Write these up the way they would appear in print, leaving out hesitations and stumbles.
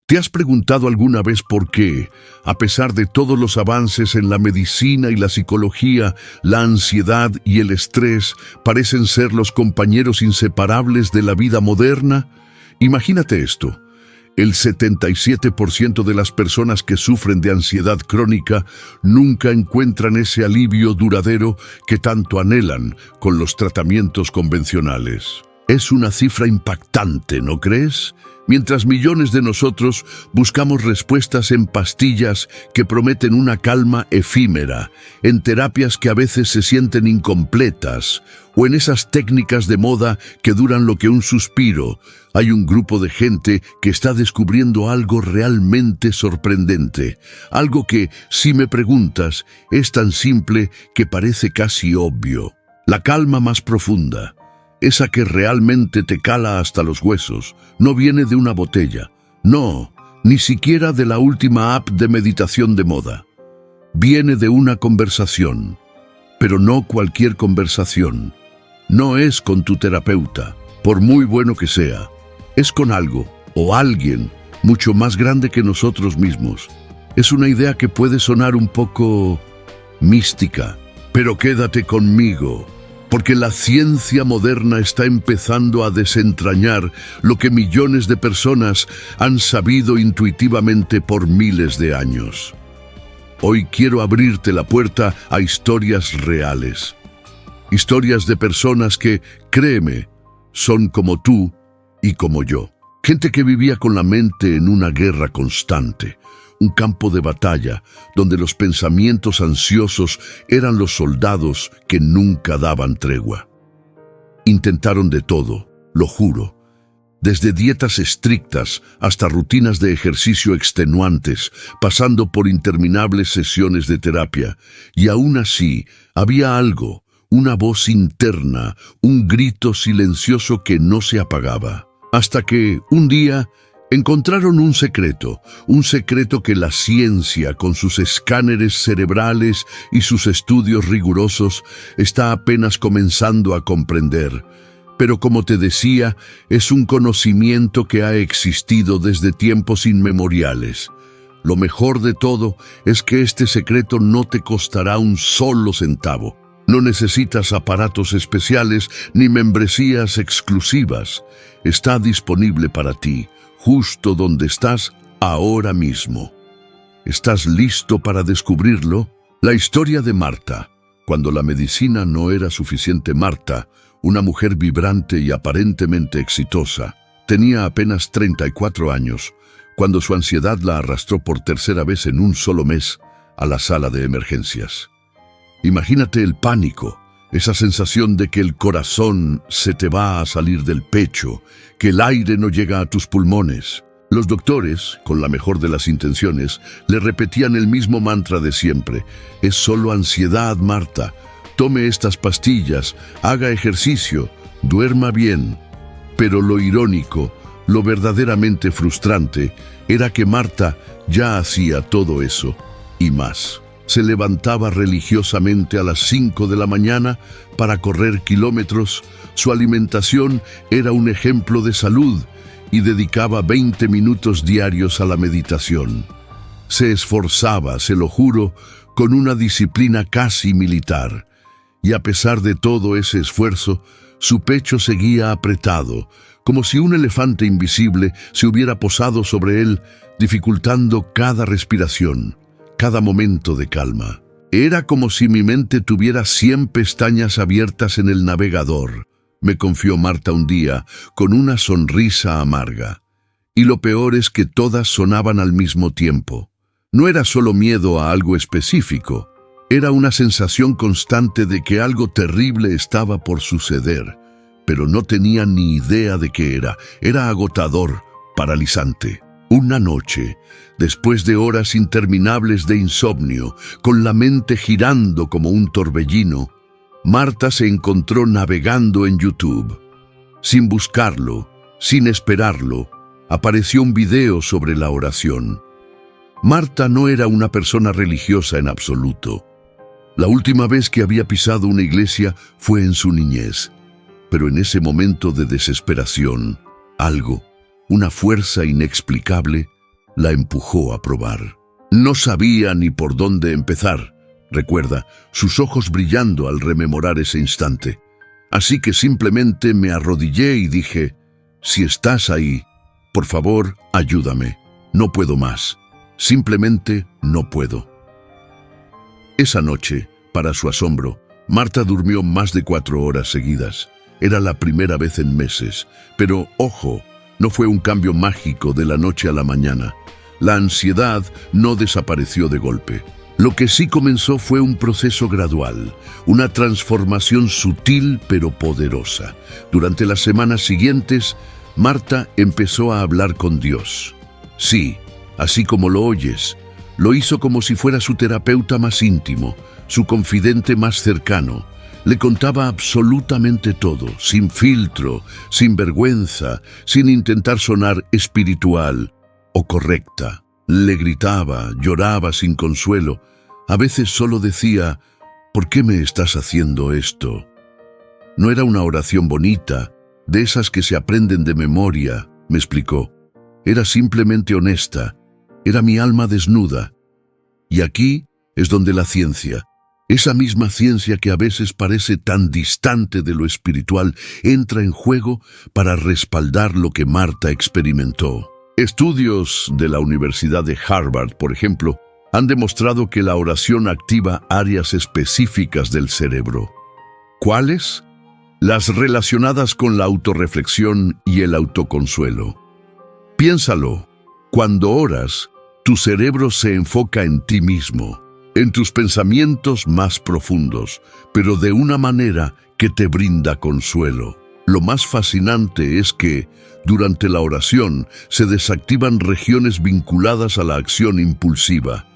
¿Te has preguntado alguna vez por qué, a pesar de todos los avances en la medicina y la psicología, la ansiedad y el estrés parecen ser los compañeros inseparables de la vida moderna? Imagínate esto. El 77% de las personas que sufren de ansiedad crónica nunca encuentran ese alivio duradero que tanto anhelan con los tratamientos convencionales. Es una cifra impactante, ¿no crees? Mientras millones de nosotros buscamos respuestas en pastillas que prometen una calma efímera, en terapias que a veces se sienten incompletas, o en esas técnicas de moda que duran lo que un suspiro, hay un grupo de gente que está descubriendo algo realmente sorprendente, algo que, si me preguntas, es tan simple que parece casi obvio. La calma más profunda, esa que realmente te cala hasta los huesos, no viene de una botella, no, ni siquiera de la última app de meditación de moda. Viene de una conversación, pero no cualquier conversación. No es con tu terapeuta, por muy bueno que sea. Es con algo o alguien mucho más grande que nosotros mismos. Es una idea que puede sonar un poco mística, pero quédate conmigo, porque la ciencia moderna está empezando a desentrañar lo que millones de personas han sabido intuitivamente por miles de años. Hoy quiero abrirte la puerta a historias reales. Historias de personas que, créeme, son como tú y como yo. Gente que vivía con la mente en una guerra constante, un campo de batalla donde los pensamientos ansiosos eran los soldados que nunca daban tregua. Intentaron de todo, lo juro, desde dietas estrictas hasta rutinas de ejercicio extenuantes, pasando por interminables sesiones de terapia, y aún así había algo, una voz interna, un grito silencioso que no se apagaba. Hasta que, un día, encontraron un secreto que la ciencia, con sus escáneres cerebrales y sus estudios rigurosos, está apenas comenzando a comprender. Pero como te decía, es un conocimiento que ha existido desde tiempos inmemoriales. Lo mejor de todo es que este secreto no te costará un solo centavo. No necesitas aparatos especiales ni membresías exclusivas. Está disponible para ti, justo donde estás ahora mismo. ¿Estás listo para descubrirlo? La historia de Marta. Cuando la medicina no era suficiente, Marta, una mujer vibrante y aparentemente exitosa, tenía apenas 34 años, cuando su ansiedad la arrastró por tercera vez en un solo mes a la sala de emergencias. Imagínate el pánico, esa sensación de que el corazón se te va a salir del pecho, que el aire no llega a tus pulmones. Los doctores, con la mejor de las intenciones, le repetían el mismo mantra de siempre: es solo ansiedad, Marta. Tome estas pastillas, haga ejercicio, duerma bien. Pero lo irónico, lo verdaderamente frustrante, era que Marta ya hacía todo eso y más. Se levantaba religiosamente a las 5 de la mañana para correr kilómetros, su alimentación era un ejemplo de salud y dedicaba 20 minutos diarios a la meditación. Se esforzaba, se lo juro, con una disciplina casi militar. Y a pesar de todo ese esfuerzo, su pecho seguía apretado, como si un elefante invisible se hubiera posado sobre él, dificultando cada respiración, cada momento de calma. Era como si mi mente tuviera 100 pestañas abiertas en el navegador, me confió Marta un día, con una sonrisa amarga. Y lo peor es que todas sonaban al mismo tiempo. No era solo miedo a algo específico, era una sensación constante de que algo terrible estaba por suceder, pero no tenía ni idea de qué era. Era agotador, paralizante. Una noche, después de horas interminables de insomnio, con la mente girando como un torbellino, Marta se encontró navegando en YouTube. Sin buscarlo, sin esperarlo, apareció un video sobre la oración. Marta no era una persona religiosa en absoluto. La última vez que había pisado una iglesia fue en su niñez, pero en ese momento de desesperación, algo, una fuerza inexplicable, la empujó a probar. No sabía ni por dónde empezar, recuerda, sus ojos brillando al rememorar ese instante. Así que simplemente me arrodillé y dije, si estás ahí, por favor, ayúdame. No puedo más. Simplemente no puedo. Esa noche, para su asombro, Marta durmió más de 4 horas seguidas. Era la primera vez en meses. Pero, ojo, no fue un cambio mágico de la noche a la mañana. La ansiedad no desapareció de golpe. Lo que sí comenzó fue un proceso gradual, una transformación sutil pero poderosa. Durante las semanas siguientes, Marta empezó a hablar con Dios. Sí, así como lo oyes, lo hizo como si fuera su terapeuta más íntimo, su confidente más cercano. Le contaba absolutamente todo, sin filtro, sin vergüenza, sin intentar sonar espiritual o correcta. Le gritaba, lloraba sin consuelo. A veces solo decía, ¿por qué me estás haciendo esto? No era una oración bonita, de esas que se aprenden de memoria, me explicó. Era simplemente honesta, era mi alma desnuda. Y aquí es donde la ciencia, esa misma ciencia que a veces parece tan distante de lo espiritual, entra en juego para respaldar lo que Marta experimentó. Estudios de la Universidad de Harvard, por ejemplo, han demostrado que la oración activa áreas específicas del cerebro. ¿Cuáles? Las relacionadas con la autorreflexión y el autoconsuelo. Piénsalo, cuando oras, tu cerebro se enfoca en ti mismo, en tus pensamientos más profundos, pero de una manera que te brinda consuelo. Lo más fascinante es que, durante la oración, se desactivan regiones vinculadas a la acción impulsiva.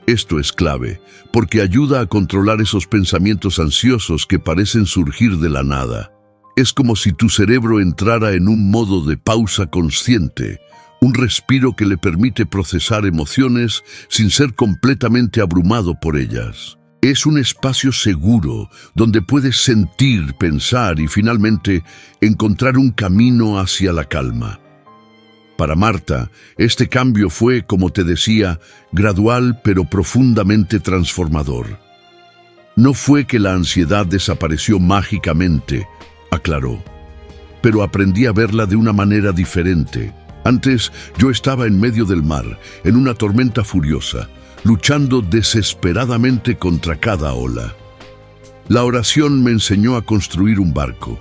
Esto es clave, porque ayuda a controlar esos pensamientos ansiosos que parecen surgir de la nada. Es como si tu cerebro entrara en un modo de pausa consciente, un respiro que le permite procesar emociones sin ser completamente abrumado por ellas. Es un espacio seguro donde puedes sentir, pensar y finalmente encontrar un camino hacia la calma. Para Marta, este cambio fue, como te decía, gradual pero profundamente transformador. No fue que la ansiedad desapareció mágicamente, aclaró, pero aprendí a verla de una manera diferente. Antes yo estaba en medio del mar, en una tormenta furiosa, luchando desesperadamente contra cada ola. La oración me enseñó a construir un barco.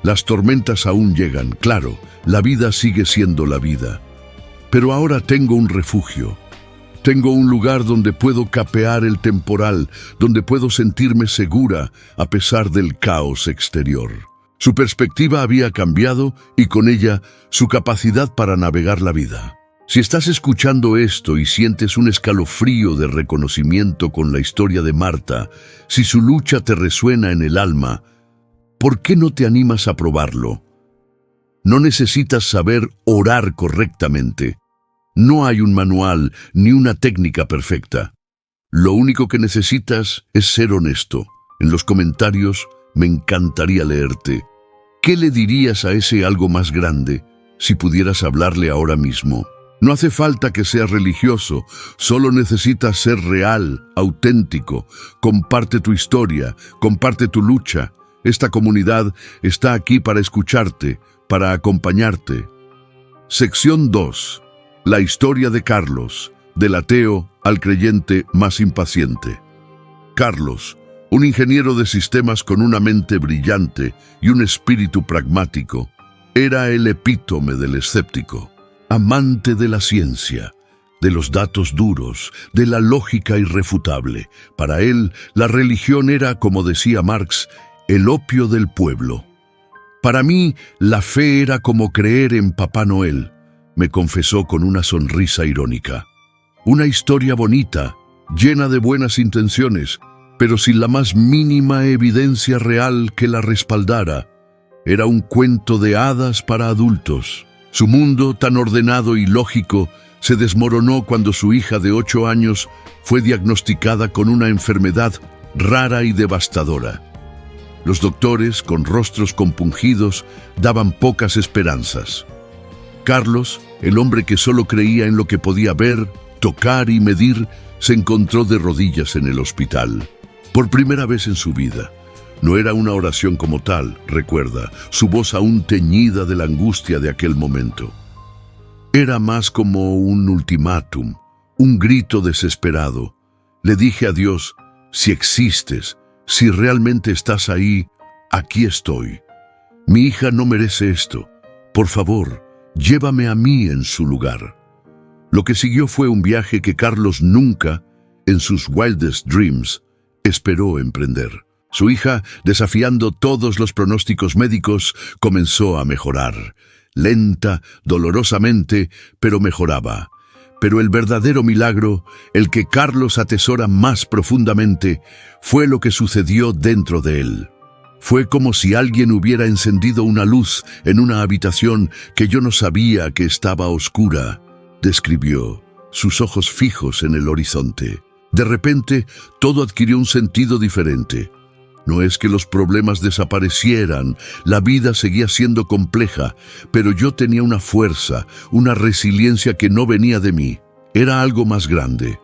Las tormentas aún llegan, claro, la vida sigue siendo la vida. Pero ahora tengo un refugio. Tengo un lugar donde puedo capear el temporal, donde puedo sentirme segura a pesar del caos exterior. Su perspectiva había cambiado y con ella su capacidad para navegar la vida. Si estás escuchando esto y sientes un escalofrío de reconocimiento con la historia de Marta, si su lucha te resuena en el alma, ¿por qué no te animas a probarlo? No necesitas saber orar correctamente. No hay un manual ni una técnica perfecta. Lo único que necesitas es ser honesto. En los comentarios me encantaría leerte. ¿Qué le dirías a ese algo más grande si pudieras hablarle ahora mismo? No hace falta que seas religioso, solo necesitas ser real, auténtico. Comparte tu historia, comparte tu lucha. Esta comunidad está aquí para escucharte, para acompañarte. Sección 2. La historia de Carlos, del ateo al creyente más impaciente. Carlos, un ingeniero de sistemas con una mente brillante y un espíritu pragmático, era el epítome del escéptico. Amante de la ciencia, de los datos duros, de la lógica irrefutable. Para él, la religión era, como decía Marx, el opio del pueblo. Para mí, la fe era como creer en Papá Noel, me confesó con una sonrisa irónica. Una historia bonita, llena de buenas intenciones, pero sin la más mínima evidencia real que la respaldara. Era un cuento de hadas para adultos. Su mundo, tan ordenado y lógico, se desmoronó cuando su hija de 8 años fue diagnosticada con una enfermedad rara y devastadora. Los doctores, con rostros compungidos, daban pocas esperanzas. Carlos, El hombre que solo creía en lo que podía ver, tocar y medir, se encontró de rodillas en el hospital. Por primera vez en su vida. No era una oración como tal, recuerda, su voz aún teñida de la angustia de aquel momento. Era más como un ultimátum, un grito desesperado. Le dije a Dios, si existes, si realmente estás ahí, aquí estoy. Mi hija no merece esto. Por favor, llévame a mí en su lugar. Lo que siguió fue un viaje que Carlos nunca, en sus wildest dreams, esperó emprender. Su hija, desafiando todos los pronósticos médicos, comenzó a mejorar. Lenta, dolorosamente, pero mejoraba. Pero el verdadero milagro, el que Carlos atesora más profundamente, fue lo que sucedió dentro de él. Fue como si alguien hubiera encendido una luz en una habitación que yo no sabía que estaba oscura, describió, sus ojos fijos en el horizonte. De repente, todo adquirió un sentido diferente. No es que los problemas desaparecieran, la vida seguía siendo compleja, pero yo tenía una fuerza, una resiliencia que no venía de mí. Era algo más grande.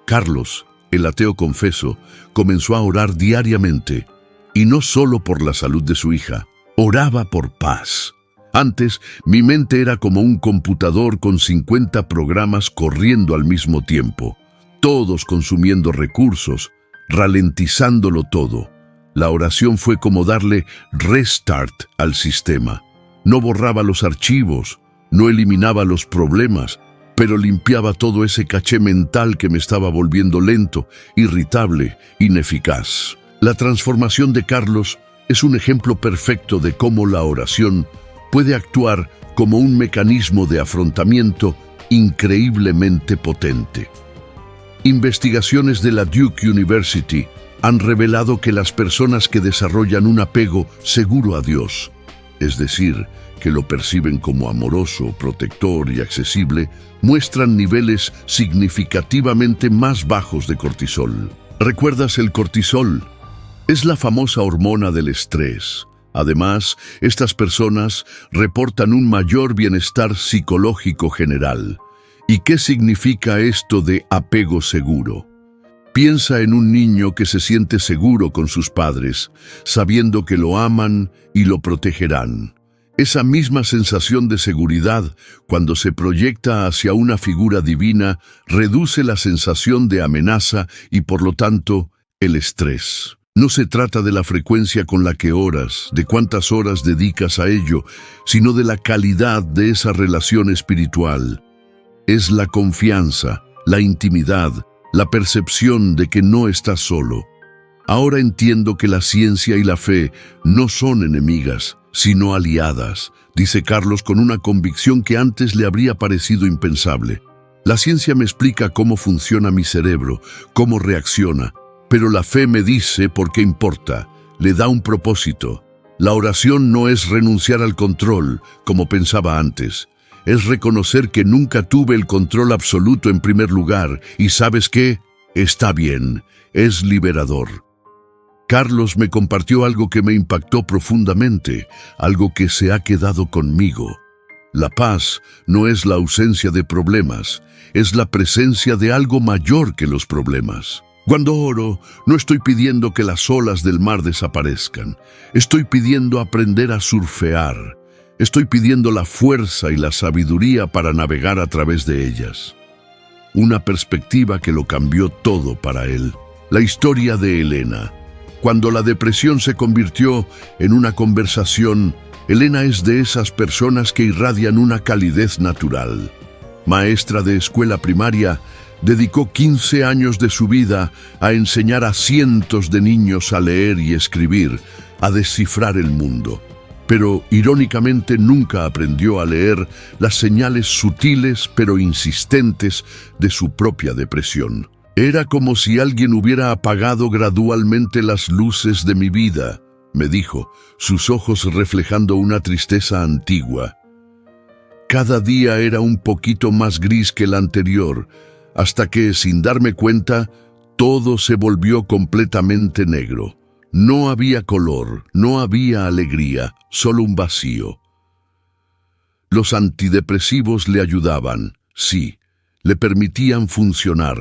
Carlos, el ateo confeso, comenzó a orar diariamente, y no solo por la salud de su hija, oraba por paz. Antes, mi mente era como un computador con 50 programas corriendo al mismo tiempo, todos consumiendo recursos, ralentizándolo todo. La oración fue como darle restart al sistema. No borraba los archivos, no eliminaba los problemas, pero limpiaba todo ese caché mental que me estaba volviendo lento, irritable, ineficaz. La transformación de Carlos es un ejemplo perfecto de cómo la oración puede actuar como un mecanismo de afrontamiento increíblemente potente. Investigaciones de la Duke University han revelado que las personas que desarrollan un apego seguro a Dios, es decir, que lo perciben como amoroso, protector y accesible, muestran niveles significativamente más bajos de cortisol. ¿Recuerdas el cortisol? Es la famosa hormona del estrés. Además, estas personas reportan un mayor bienestar psicológico general. ¿Y qué significa esto de apego seguro? Piensa en un niño que se siente seguro con sus padres, sabiendo que lo aman y lo protegerán. Esa misma sensación de seguridad, cuando se proyecta hacia una figura divina, reduce la sensación de amenaza y, por lo tanto, el estrés. No se trata de la frecuencia con la que oras, de cuántas horas dedicas a ello, sino de la calidad de esa relación espiritual. Es la confianza, la intimidad, la percepción de que no estás solo. Ahora entiendo que la ciencia y la fe no son enemigas, sino aliadas, dice Carlos con una convicción que antes le habría parecido impensable. La ciencia me explica cómo funciona mi cerebro, cómo reacciona, pero la fe me dice por qué importa, le da un propósito. La oración no es renunciar al control, como pensaba antes. Es reconocer que nunca tuve el control absoluto en primer lugar, y ¿sabes qué? Está bien, es liberador. Carlos me compartió algo que me impactó profundamente, algo que se ha quedado conmigo. La paz no es la ausencia de problemas, es la presencia de algo mayor que los problemas. Cuando oro, no estoy pidiendo que las olas del mar desaparezcan. Estoy pidiendo aprender a surfear. Estoy pidiendo la fuerza y la sabiduría para navegar a través de ellas. Una perspectiva que lo cambió todo para él. La historia de Elena. Cuando la depresión se convirtió en una conversación, Elena es de esas personas que irradian una calidez natural. Maestra de escuela primaria, dedicó 15 años de su vida a enseñar a cientos de niños a leer y escribir, a descifrar el mundo. Pero, irónicamente, nunca aprendió a leer las señales sutiles pero insistentes de su propia depresión. Era como si alguien hubiera apagado gradualmente las luces de mi vida, me dijo, sus ojos reflejando una tristeza antigua. Cada día era un poquito más gris que el anterior, hasta que, sin darme cuenta, todo se volvió completamente negro. No había color, no había alegría, solo un vacío. Los antidepresivos le ayudaban, sí, le permitían funcionar,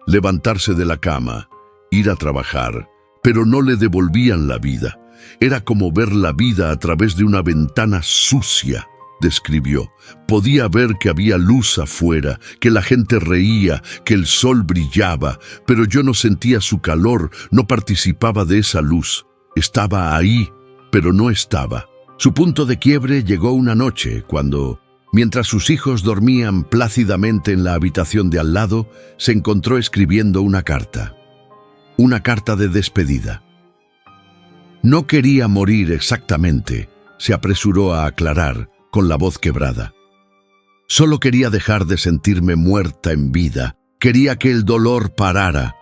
levantarse de la cama, ir a trabajar, pero no le devolvían la vida. Era como ver la vida a través de una ventana sucia, describió. Podía ver que había luz afuera, que la gente reía, que el sol brillaba, pero yo no sentía su calor, no participaba de esa luz. Estaba ahí, pero no estaba. Su punto de quiebre llegó una noche cuando, mientras sus hijos dormían plácidamente en la habitación de al lado, se encontró escribiendo una carta. Una carta de despedida. No quería morir exactamente, se apresuró a aclarar, con la voz quebrada. Solo quería dejar de sentirme muerta en vida, quería que el dolor parara.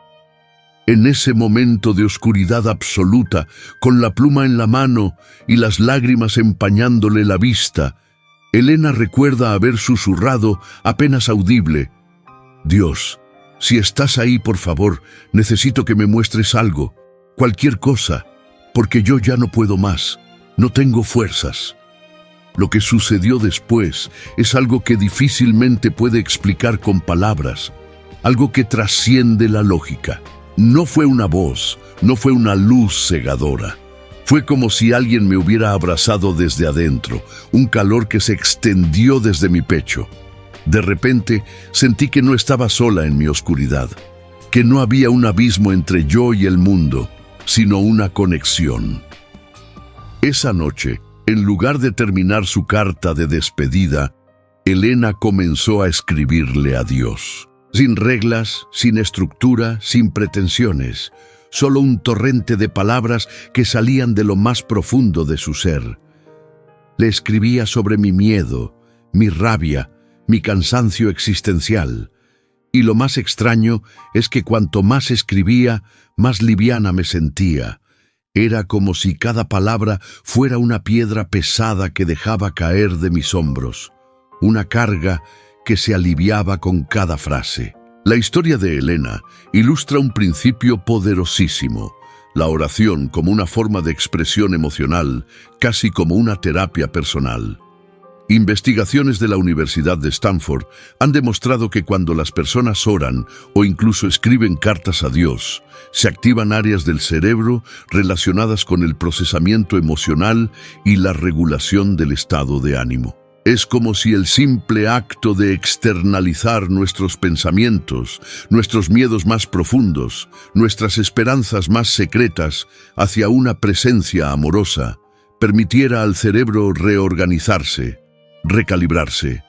En ese momento de oscuridad absoluta, con la pluma en la mano y las lágrimas empañándole la vista, Elena recuerda haber susurrado, apenas audible: «Dios, si estás ahí, por favor, necesito que me muestres algo, cualquier cosa, porque yo ya no puedo más, no tengo fuerzas». Lo que sucedió después es algo que difícilmente puede explicar con palabras, algo que trasciende la lógica. No fue una voz, no fue una luz cegadora. Fue como si alguien me hubiera abrazado desde adentro, un calor que se extendió desde mi pecho. De repente sentí que no estaba sola en mi oscuridad, que no había un abismo entre yo y el mundo, sino una conexión. Esa noche, en lugar de terminar su carta de despedida, Elena comenzó a escribirle a Dios. Sin reglas, sin estructura, sin pretensiones, solo un torrente de palabras que salían de lo más profundo de su ser. Le escribía sobre mi miedo, mi rabia, mi cansancio existencial. Y lo más extraño es que cuanto más escribía, más liviana me sentía. Era como si cada palabra fuera una piedra pesada que dejaba caer de mis hombros, una carga que se aliviaba con cada frase. La historia de Elena ilustra un principio poderosísimo: la oración como una forma de expresión emocional, casi como una terapia personal. Investigaciones de la Universidad de Stanford han demostrado que cuando las personas oran o incluso escriben cartas a Dios, se activan áreas del cerebro relacionadas con el procesamiento emocional y la regulación del estado de ánimo. Es como si el simple acto de externalizar nuestros pensamientos, nuestros miedos más profundos, nuestras esperanzas más secretas hacia una presencia amorosa, permitiera al cerebro reorganizarse, recalibrarse.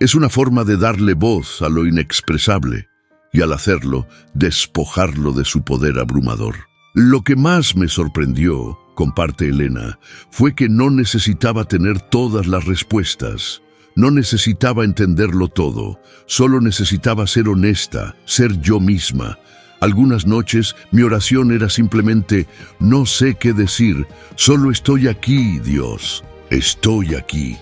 Es una forma de darle voz a lo inexpresable y, al hacerlo, despojarlo de su poder abrumador. Lo que más me sorprendió, comparte Elena, fue que no necesitaba tener todas las respuestas, no necesitaba entenderlo todo, solo necesitaba ser honesta, ser yo misma. Algunas noches mi oración era simplemente: no sé qué decir, solo estoy aquí, Dios, estoy aquí.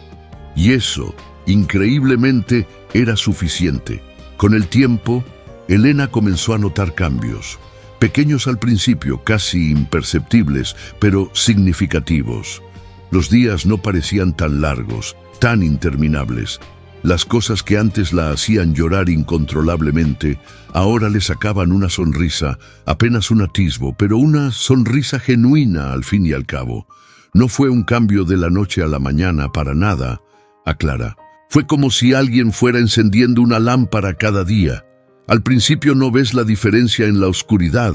Y eso, increíblemente, era suficiente. Con el tiempo, Elena comenzó a notar cambios, pequeños al principio, casi imperceptibles, pero significativos. Los días no parecían tan largos, tan interminables. Las cosas que antes la hacían llorar incontrolablemente, ahora le sacaban una sonrisa, apenas un atisbo, pero una sonrisa genuina al fin y al cabo. No fue un cambio de la noche a la mañana, para nada, aclara. Fue como si alguien fuera encendiendo una lámpara cada día. Al principio no ves la diferencia en la oscuridad,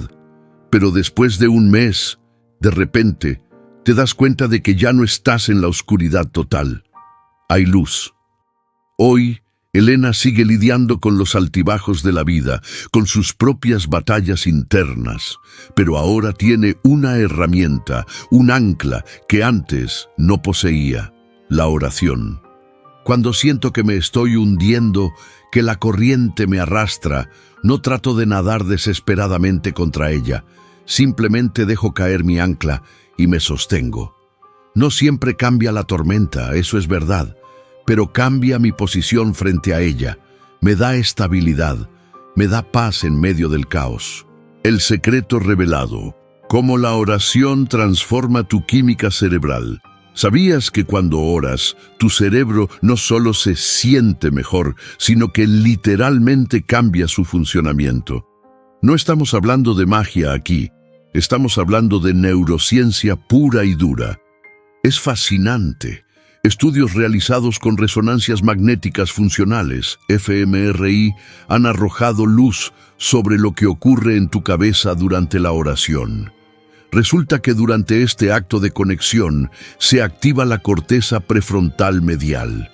pero después de un mes, de repente, te das cuenta de que ya no estás en la oscuridad total. Hay luz. Hoy, Elena sigue lidiando con los altibajos de la vida, con sus propias batallas internas, pero ahora tiene una herramienta, un ancla que antes no poseía: la oración. Cuando siento que me estoy hundiendo, que la corriente me arrastra, no trato de nadar desesperadamente contra ella, simplemente dejo caer mi ancla y me sostengo. No siempre cambia la tormenta, eso es verdad, pero cambia mi posición frente a ella, me da estabilidad, me da paz en medio del caos. El secreto revelado: cómo la oración transforma tu química cerebral. ¿Sabías que cuando oras, tu cerebro no solo se siente mejor, sino que literalmente cambia su funcionamiento? No estamos hablando de magia aquí, estamos hablando de neurociencia pura y dura. Es fascinante. Estudios realizados con resonancias magnéticas funcionales, fMRI, han arrojado luz sobre lo que ocurre en tu cabeza durante la oración. Resulta que durante este acto de conexión se activa la corteza prefrontal medial.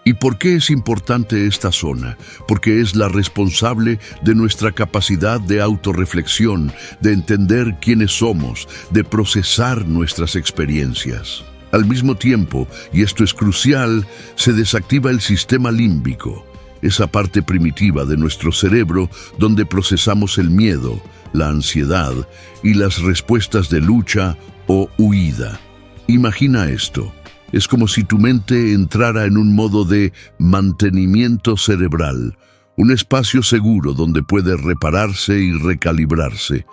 ¿Y por qué es importante esta zona? Porque es la responsable de nuestra capacidad de autorreflexión, de entender quiénes somos, de procesar nuestras experiencias. Al mismo tiempo, y esto es crucial, se desactiva el sistema límbico, esa parte primitiva de nuestro cerebro donde procesamos el miedo, la ansiedad y las respuestas de lucha o huida. Imagina esto. Es como si tu mente entrara en un modo de mantenimiento cerebral, un espacio seguro donde puede repararse y recalibrarse.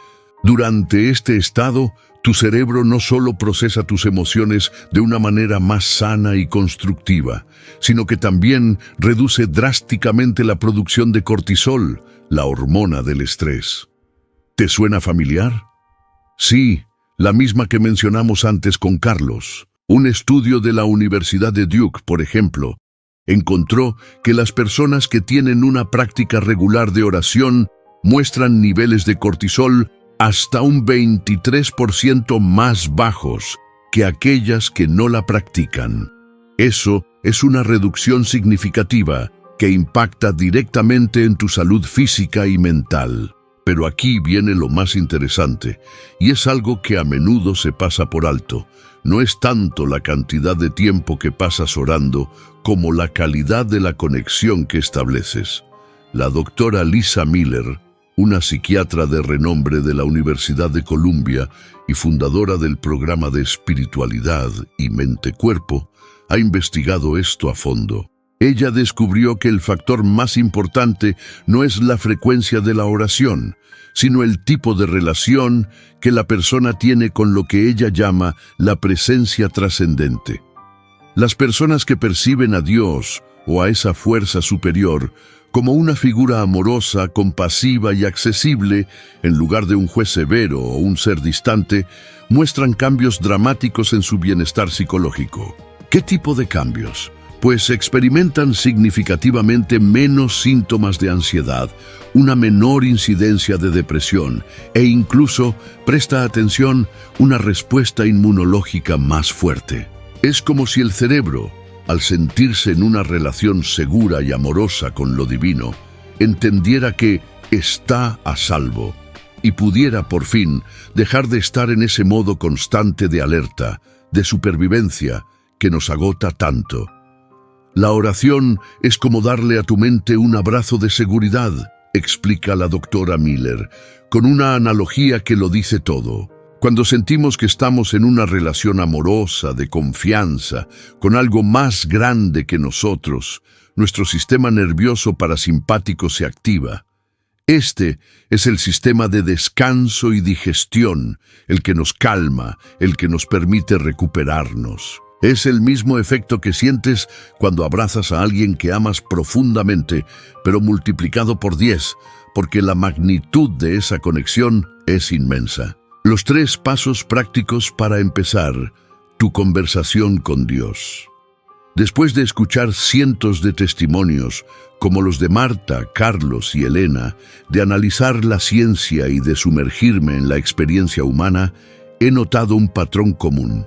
Durante este estado, tu cerebro no solo procesa tus emociones de una manera más sana y constructiva, sino que también reduce drásticamente la producción de cortisol, la hormona del estrés. ¿Te suena familiar? Sí, la misma que mencionamos antes con Carlos. Un estudio de la Universidad de Duke, por ejemplo, encontró que las personas que tienen una práctica regular de oración muestran niveles de cortisol hasta un 23% más bajos que aquellas que no la practican. Eso es una reducción significativa que impacta directamente en tu salud física y mental. Pero aquí viene lo más interesante, y es algo que a menudo se pasa por alto. No es tanto la cantidad de tiempo que pasas orando, como la calidad de la conexión que estableces. La doctora Lisa Miller, una psiquiatra de renombre de la Universidad de Columbia y fundadora del programa de espiritualidad y mente-cuerpo, ha investigado esto a fondo. Ella descubrió que el factor más importante no es la frecuencia de la oración, sino el tipo de relación que la persona tiene con lo que ella llama la presencia trascendente. Las personas que perciben a Dios o a esa fuerza superior como una figura amorosa, compasiva y accesible, en lugar de un juez severo o un ser distante, muestran cambios dramáticos en su bienestar psicológico. ¿Qué tipo de cambios? Pues experimentan significativamente menos síntomas de ansiedad, una menor incidencia de depresión e incluso, presta atención, una respuesta inmunológica más fuerte. Es como si el cerebro, al sentirse en una relación segura y amorosa con lo divino, entendiera que está a salvo y pudiera, por fin, dejar de estar en ese modo constante de alerta, de supervivencia, que nos agota tanto. La oración es como darle a tu mente un abrazo de seguridad, explica la doctora Miller, con una analogía que lo dice todo. Cuando sentimos que estamos en una relación amorosa, de confianza, con algo más grande que nosotros, nuestro sistema nervioso parasimpático se activa. Este es el sistema de descanso y digestión, el que nos calma, el que nos permite recuperarnos. Es el mismo efecto que sientes cuando abrazas a alguien que amas profundamente, pero multiplicado por 10, porque la magnitud de esa conexión es inmensa. Los 3 pasos prácticos para empezar tu conversación con Dios. Después de escuchar cientos de testimonios, como los de Marta, Carlos y Elena, de analizar la ciencia y de sumergirme en la experiencia humana, he notado un patrón común.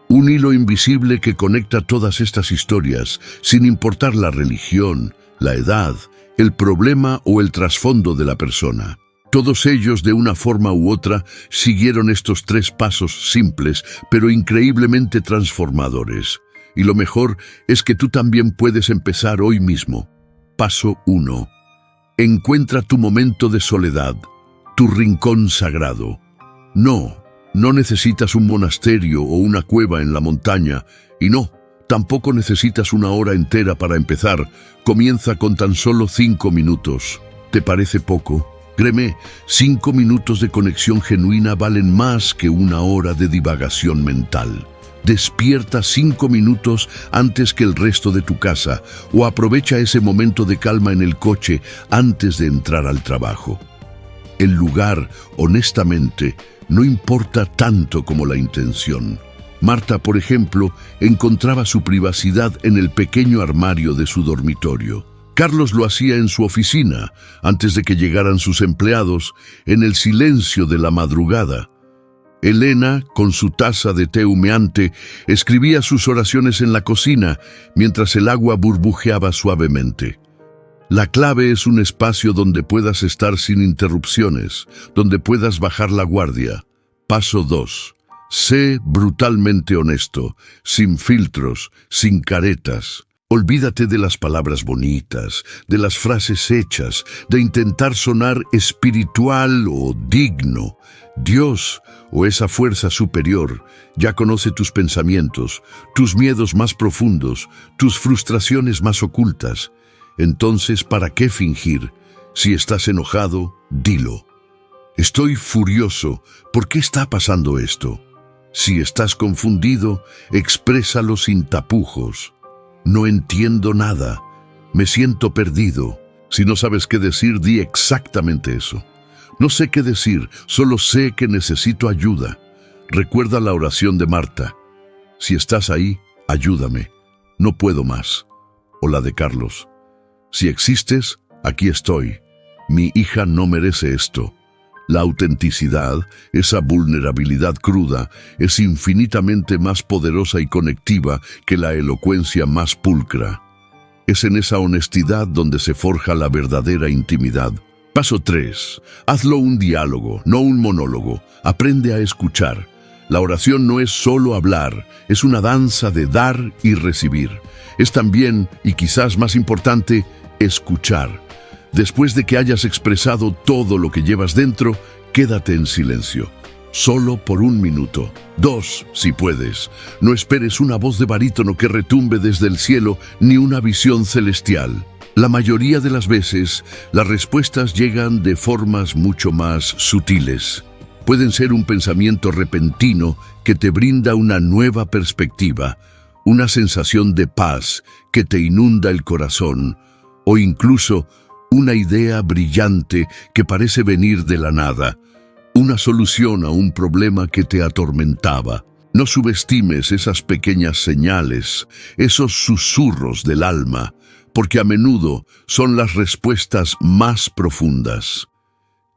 Un hilo invisible que conecta todas estas historias, sin importar la religión, la edad, el problema o el trasfondo de la persona. Todos ellos, de una forma u otra, siguieron estos 3 pasos simples, pero increíblemente transformadores. Y lo mejor es que tú también puedes empezar hoy mismo. Paso 1. Encuentra tu momento de soledad, tu rincón sagrado. No necesitas un monasterio o una cueva en la montaña, y no, tampoco necesitas una hora entera para empezar. Comienza con tan solo 5 minutos. ¿Te parece poco? Créeme, 5 minutos de conexión genuina valen más que una hora de divagación mental. Despierta 5 minutos antes que el resto de tu casa o aprovecha ese momento de calma en el coche antes de entrar al trabajo. El lugar, honestamente, no importa tanto como la intención. Marta, por ejemplo, encontraba su privacidad en el pequeño armario de su dormitorio. Carlos lo hacía en su oficina, antes de que llegaran sus empleados, en el silencio de la madrugada. Elena, con su taza de té humeante, escribía sus oraciones en la cocina, mientras el agua burbujeaba suavemente. La clave es un espacio donde puedas estar sin interrupciones, donde puedas bajar la guardia. Paso 2. Sé brutalmente honesto, sin filtros, sin caretas. Olvídate de las palabras bonitas, de las frases hechas, de intentar sonar espiritual o digno. Dios, o esa fuerza superior, ya conoce tus pensamientos, tus miedos más profundos, tus frustraciones más ocultas. Entonces, ¿para qué fingir? Si estás enojado, dilo. Estoy furioso. ¿Por qué está pasando esto? Si estás confundido, exprésalo sin tapujos. No entiendo nada. Me siento perdido. Si no sabes qué decir, di exactamente eso. No sé qué decir, solo sé que necesito ayuda. Recuerda la oración de Marta. Si estás ahí, ayúdame. No puedo más. O la de Carlos. Si existes, aquí estoy. Mi hija no merece esto. La autenticidad, esa vulnerabilidad cruda, es infinitamente más poderosa y conectiva que la elocuencia más pulcra. Es en esa honestidad donde se forja la verdadera intimidad. Paso 3. Hazlo un diálogo, no un monólogo. Aprende a escuchar. La oración no es solo hablar, es una danza de dar y recibir. Es también, y quizás más importante, escuchar. Después de que hayas expresado todo lo que llevas dentro, quédate en silencio. Solo por 1 minuto. 2, si puedes. No esperes una voz de barítono que retumbe desde el cielo, ni una visión celestial. La mayoría de las veces, las respuestas llegan de formas mucho más sutiles. Pueden ser un pensamiento repentino que te brinda una nueva perspectiva, una sensación de paz que te inunda el corazón, o incluso una idea brillante que parece venir de la nada, una solución a un problema que te atormentaba. No subestimes esas pequeñas señales, esos susurros del alma, porque a menudo son las respuestas más profundas.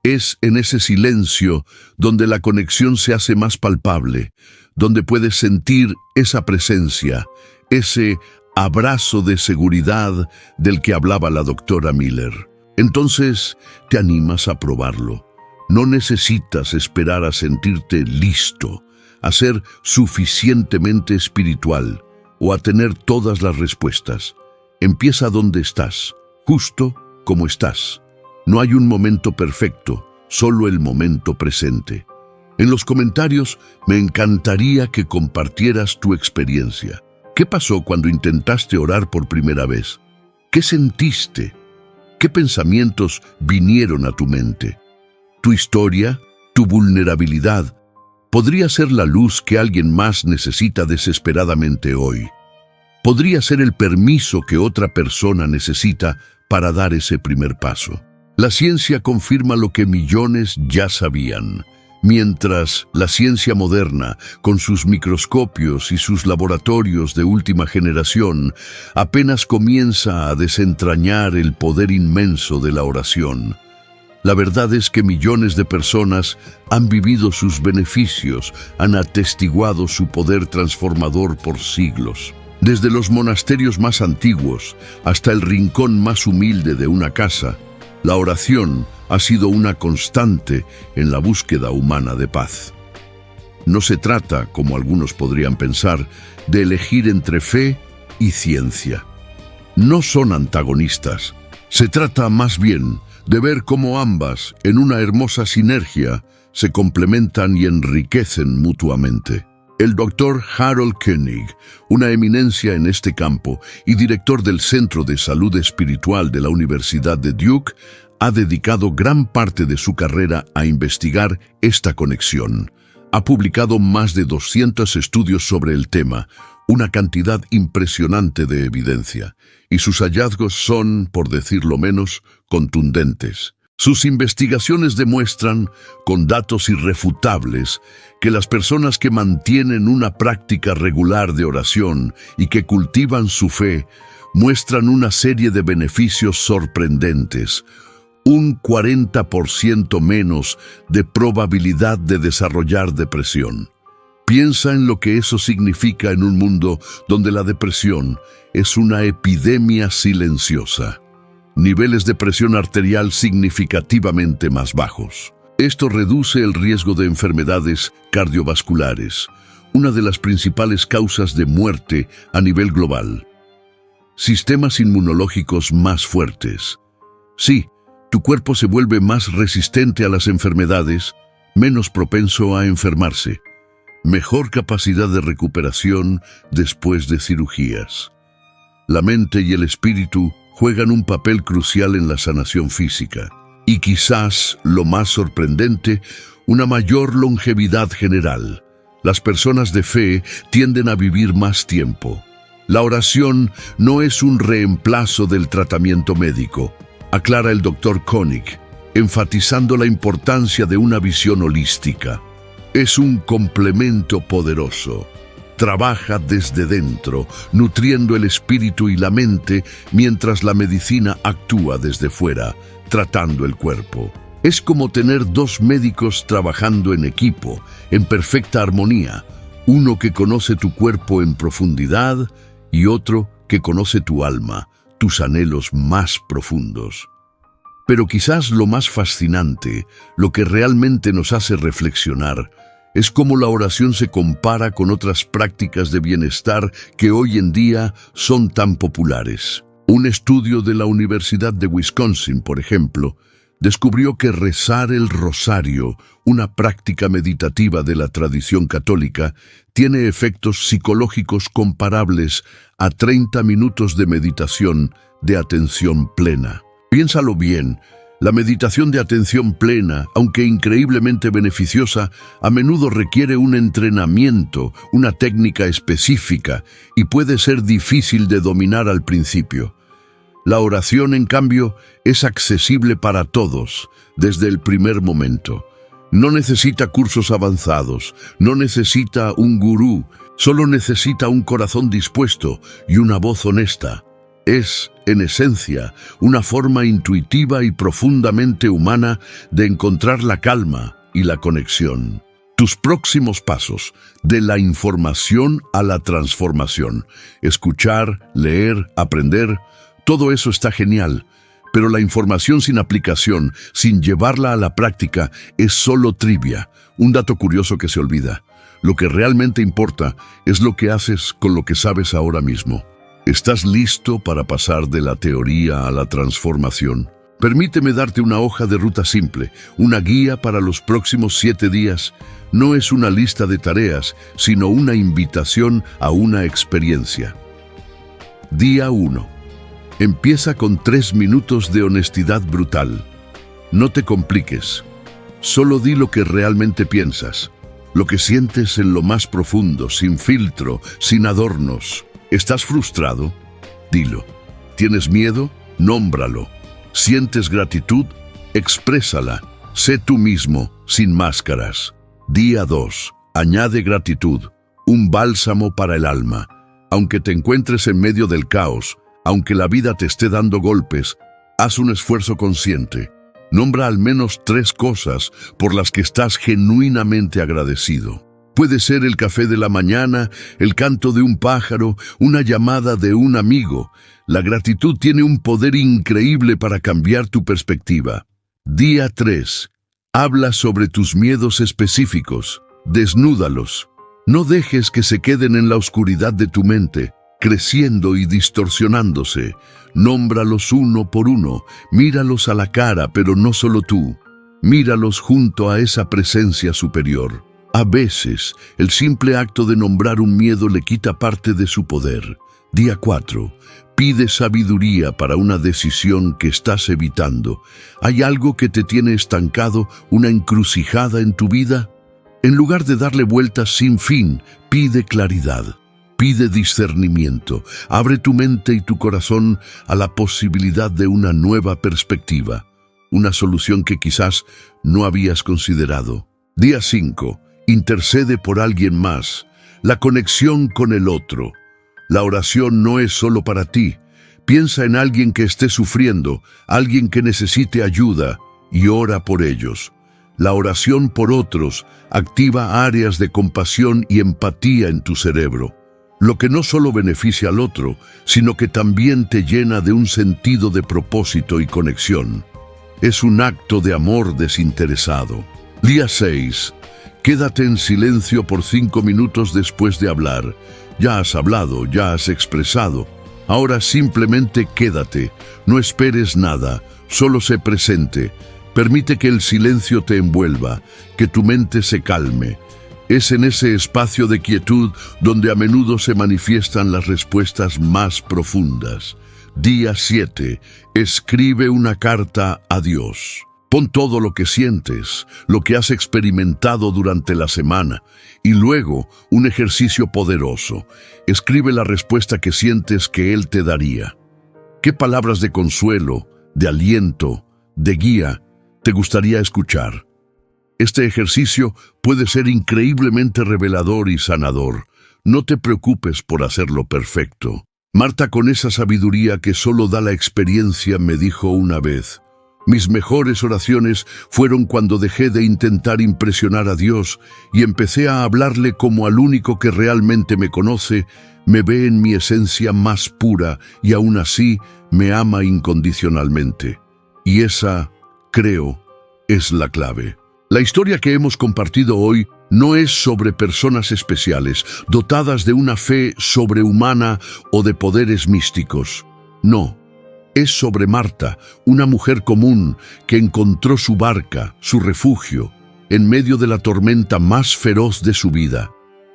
Es en ese silencio donde la conexión se hace más palpable, donde puedes sentir esa presencia, ese abrazo de seguridad del que hablaba la doctora Miller. Entonces te animas a probarlo. No necesitas esperar a sentirte listo, a ser suficientemente espiritual o a tener todas las respuestas. Empieza donde estás, justo como estás. No hay un momento perfecto, solo el momento presente. En los comentarios me encantaría que compartieras tu experiencia. ¿Qué pasó cuando intentaste orar por primera vez? ¿Qué sentiste? ¿Qué pensamientos vinieron a tu mente? Tu historia, tu vulnerabilidad, podría ser la luz que alguien más necesita desesperadamente hoy. Podría ser el permiso que otra persona necesita para dar ese primer paso. La ciencia confirma lo que millones ya sabían. Mientras la ciencia moderna, con sus microscopios y sus laboratorios de última generación, apenas comienza a desentrañar el poder inmenso de la oración. La verdad es que millones de personas han vivido sus beneficios, han atestiguado su poder transformador por siglos. Desde los monasterios más antiguos hasta el rincón más humilde de una casa, la oración ha sido una constante en la búsqueda humana de paz. No se trata, como algunos podrían pensar, de elegir entre fe y ciencia. No son antagonistas. Se trata más bien de ver cómo ambas, en una hermosa sinergia, se complementan y enriquecen mutuamente. El Dr. Harold Koenig, una eminencia en este campo y director del Centro de Salud Espiritual de la Universidad de Duke, ha dedicado gran parte de su carrera a investigar esta conexión. Ha publicado más de 200 estudios sobre el tema, una cantidad impresionante de evidencia, y sus hallazgos son, por decirlo menos, contundentes. Sus investigaciones demuestran, con datos irrefutables, que las personas que mantienen una práctica regular de oración y que cultivan su fe muestran una serie de beneficios sorprendentes. Un 40% menos de probabilidad de desarrollar depresión. Piensa en lo que eso significa en un mundo donde la depresión es una epidemia silenciosa. Niveles de presión arterial significativamente más bajos. Esto reduce el riesgo de enfermedades cardiovasculares, una de las principales causas de muerte a nivel global. Sistemas inmunológicos más fuertes. Sí, tu cuerpo se vuelve más resistente a las enfermedades, menos propenso a enfermarse. Mejor capacidad de recuperación después de cirugías. La mente y el espíritu juegan un papel crucial en la sanación física. Y quizás, lo más sorprendente, una mayor longevidad general. Las personas de fe tienden a vivir más tiempo. La oración no es un reemplazo del tratamiento médico, aclara el Dr. Koenig, enfatizando la importancia de una visión holística. Es un complemento poderoso. Trabaja desde dentro, nutriendo el espíritu y la mente, mientras la medicina actúa desde fuera, tratando el cuerpo. Es como tener dos médicos trabajando en equipo, en perfecta armonía, uno que conoce tu cuerpo en profundidad y otro que conoce tu alma, tus anhelos más profundos. Pero quizás lo más fascinante, lo que realmente nos hace reflexionar, es cómo la oración se compara con otras prácticas de bienestar que hoy en día son tan populares. Un estudio de la Universidad de Wisconsin, por ejemplo, descubrió que rezar el rosario, una práctica meditativa de la tradición católica, tiene efectos psicológicos comparables a 30 minutos de meditación de atención plena. Piénsalo bien. La meditación de atención plena, aunque increíblemente beneficiosa, a menudo requiere un entrenamiento, una técnica específica, y puede ser difícil de dominar al principio. La oración, en cambio, es accesible para todos, desde el primer momento. No necesita cursos avanzados, no necesita un gurú, solo necesita un corazón dispuesto y una voz honesta. Es, en esencia, una forma intuitiva y profundamente humana de encontrar la calma y la conexión. Tus próximos pasos, de la información a la transformación. Escuchar, leer, aprender, todo eso está genial, pero la información sin aplicación, sin llevarla a la práctica, es solo trivia, un dato curioso que se olvida. Lo que realmente importa es lo que haces con lo que sabes ahora mismo. ¿Estás listo para pasar de la teoría a la transformación? Permíteme darte una hoja de ruta simple, una guía para los próximos 7 días. No es una lista de tareas, sino una invitación a una experiencia. Día 1. Empieza con 3 minutos de honestidad brutal. No te compliques. Solo di lo que realmente piensas, lo que sientes en lo más profundo, sin filtro, sin adornos. ¿Estás frustrado? Dilo. ¿Tienes miedo? Nómbralo. ¿Sientes gratitud? Exprésala. Sé tú mismo, sin máscaras. Día 2. Añade gratitud, un bálsamo para el alma. Aunque te encuentres en medio del caos, aunque la vida te esté dando golpes, haz un esfuerzo consciente. Nombra al menos 3 cosas por las que estás genuinamente agradecido. Puede ser el café de la mañana, el canto de un pájaro, una llamada de un amigo. La gratitud tiene un poder increíble para cambiar tu perspectiva. Día 3. Habla sobre tus miedos específicos. Desnúdalos. No dejes que se queden en la oscuridad de tu mente, creciendo y distorsionándose. Nómbralos uno por uno. Míralos a la cara, pero no solo tú. Míralos junto a esa presencia superior. A veces, el simple acto de nombrar un miedo le quita parte de su poder. Día 4. Pide sabiduría para una decisión que estás evitando. ¿Hay algo que te tiene estancado, una encrucijada en tu vida? En lugar de darle vueltas sin fin, pide claridad, pide discernimiento, abre tu mente y tu corazón a la posibilidad de una nueva perspectiva, una solución que quizás no habías considerado. Día 5. Intercede por alguien más, la conexión con el otro. La oración no es solo para ti. Piensa en alguien que esté sufriendo, alguien que necesite ayuda, y ora por ellos. La oración por otros activa áreas de compasión y empatía en tu cerebro, lo que no solo beneficia al otro, sino que también te llena de un sentido de propósito y conexión. Es un acto de amor desinteresado. Día 6. Quédate en silencio por 5 minutos después de hablar. Ya has hablado, ya has expresado. Ahora simplemente quédate, no esperes nada, solo sé presente. Permite que el silencio te envuelva, que tu mente se calme. Es en ese espacio de quietud donde a menudo se manifiestan las respuestas más profundas. Día 7. Escribe una carta a Dios. Pon todo lo que sientes, lo que has experimentado durante la semana, y luego un ejercicio poderoso. Escribe la respuesta que sientes que Él te daría. ¿Qué palabras de consuelo, de aliento, de guía te gustaría escuchar? Este ejercicio puede ser increíblemente revelador y sanador. No te preocupes por hacerlo perfecto. Marta, con esa sabiduría que solo da la experiencia, me dijo una vez: mis mejores oraciones fueron cuando dejé de intentar impresionar a Dios y empecé a hablarle como al único que realmente me conoce, me ve en mi esencia más pura y aún así me ama incondicionalmente. Y esa, creo, es la clave. La historia que hemos compartido hoy no es sobre personas especiales, dotadas de una fe sobrehumana o de poderes místicos. No, es sobre Marta, una mujer común que encontró su barca, su refugio, en medio de la tormenta más feroz de su vida.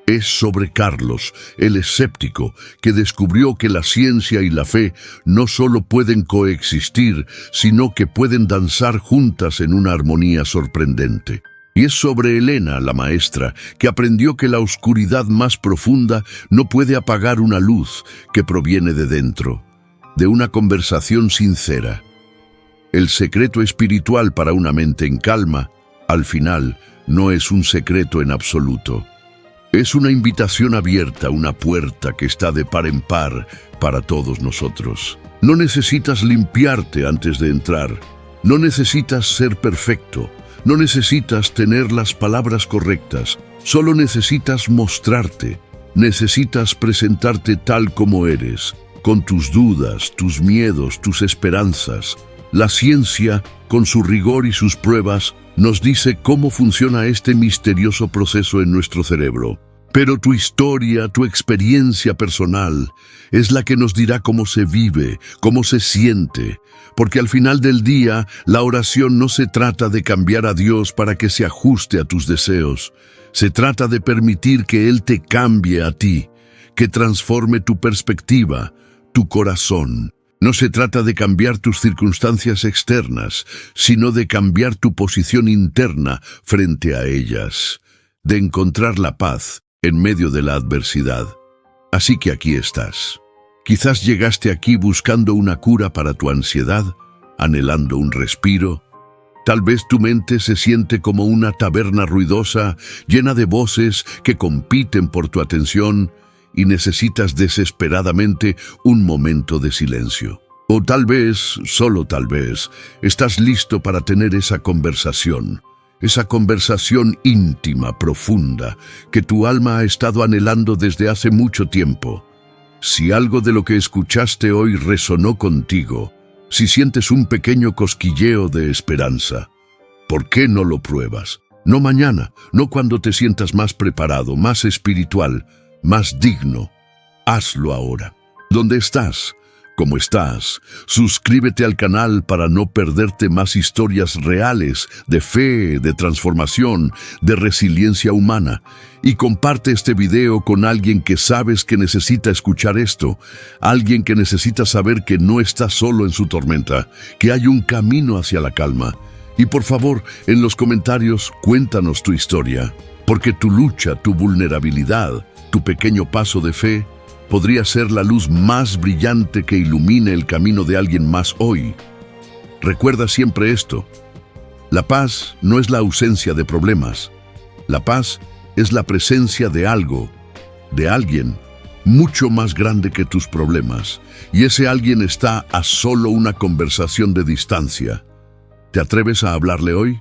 Es sobre Carlos, el escéptico, que descubrió que la ciencia y la fe no solo pueden coexistir, sino que pueden danzar juntas en una armonía sorprendente. Y es sobre Elena, la maestra, que aprendió que la oscuridad más profunda no puede apagar una luz que proviene de dentro, de una conversación sincera. El secreto espiritual para una mente en calma, al final, no es un secreto en absoluto. Es una invitación abierta, una puerta que está de par en par para todos nosotros. No necesitas limpiarte antes de entrar. No necesitas ser perfecto. No necesitas tener las palabras correctas. Solo necesitas mostrarte. Necesitas presentarte tal como eres, con tus dudas, tus miedos, tus esperanzas. La ciencia, con su rigor y sus pruebas, nos dice cómo funciona este misterioso proceso en nuestro cerebro. Pero tu historia, tu experiencia personal, es la que nos dirá cómo se vive, cómo se siente. Porque al final del día, la oración no se trata de cambiar a Dios para que se ajuste a tus deseos. Se trata de permitir que Él te cambie a ti, que transforme tu perspectiva, tu corazón. No se trata de cambiar tus circunstancias externas, sino de cambiar tu posición interna frente a ellas, de encontrar la paz en medio de la adversidad. Así que aquí estás. Quizás llegaste aquí buscando una cura para tu ansiedad, anhelando un respiro. Tal vez tu mente se siente como una taberna ruidosa, llena de voces que compiten por tu atención, y necesitas desesperadamente un momento de silencio. O tal vez, solo tal vez, estás listo para tener esa conversación íntima, profunda, que tu alma ha estado anhelando desde hace mucho tiempo. Si algo de lo que escuchaste hoy resonó contigo, si sientes un pequeño cosquilleo de esperanza, ¿por qué no lo pruebas? No mañana, no cuando te sientas más preparado, más espiritual, más digno. Hazlo ahora. ¿Dónde estás? ¿Cómo estás? Suscríbete al canal para no perderte más historias reales de fe, de transformación, de resiliencia humana. Y comparte este video con alguien que sabes que necesita escuchar esto, alguien que necesita saber que no está solo en su tormenta, que hay un camino hacia la calma Y por favor, en los comentarios, cuéntanos tu historia, porque tu lucha, tu vulnerabilidad, tu pequeño paso de fe, podría ser la luz más brillante que ilumine el camino de alguien más hoy. Recuerda siempre esto: la paz no es la ausencia de problemas. La paz es la presencia de algo, de alguien, mucho más grande que tus problemas. Y ese alguien está a solo una conversación de distancia. ¿Te atreves a hablarle hoy?